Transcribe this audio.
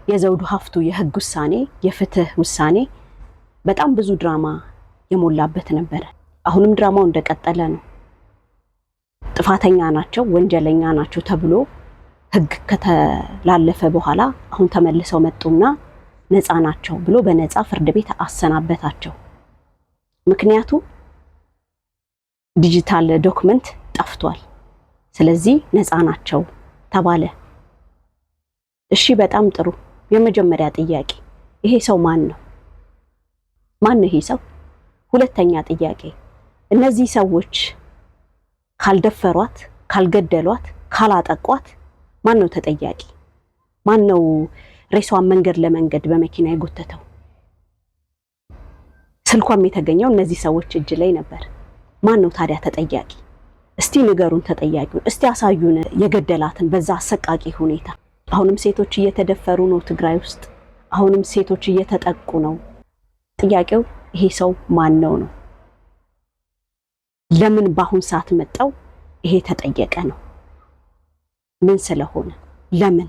የዘውዱ ሀፍቱ የህግ ውሳኔ የፍትህ ውሳኔ በጣም ብዙ ድራማ የሞላበት ነበር። አሁንም ድራማው እንደቀጠለ ነው። ጥፋተኛ ናቸው ወንጀለኛ ናቸው ተብሎ ህግ ከተላለፈ በኋላ አሁን ተመልሰው መጡና ነፃ ናቸው ብሎ በነፃ ፍርድ ቤት አሰናበታቸው። ምክንያቱ ዲጂታል ዶክመንት ጠፍቷል። ስለዚህ ነፃ ናቸው ተባለ። እሺ በጣም ጥሩ። የመጀመሪያ ጥያቄ ይሄ ሰው ማን ነው? ማን ነው ይሄ ሰው? ሁለተኛ ጥያቄ እነዚህ ሰዎች ካልደፈሯት፣ ካልገደሏት፣ ካላጠቋት ማን ነው ተጠያቂ? ማን ነው ሬሷን መንገድ ለመንገድ በመኪና የጎተተው? ስልኳም የተገኘው እነዚህ ሰዎች እጅ ላይ ነበር። ማን ነው ታዲያ ተጠያቂ? እስቲ ንገሩን ተጠያቂውን። እስቲ አሳዩን የገደላትን በዛ አሰቃቂ ሁኔታ። አሁንም ሴቶች እየተደፈሩ ነው ትግራይ ውስጥ። አሁንም ሴቶች እየተጠቁ ነው። ጥያቄው ይሄ ሰው ማን ነው ነው። ለምን በአሁን ሰዓት መጣው ይሄ ተጠየቀ ነው። ምን ስለሆነ ለምን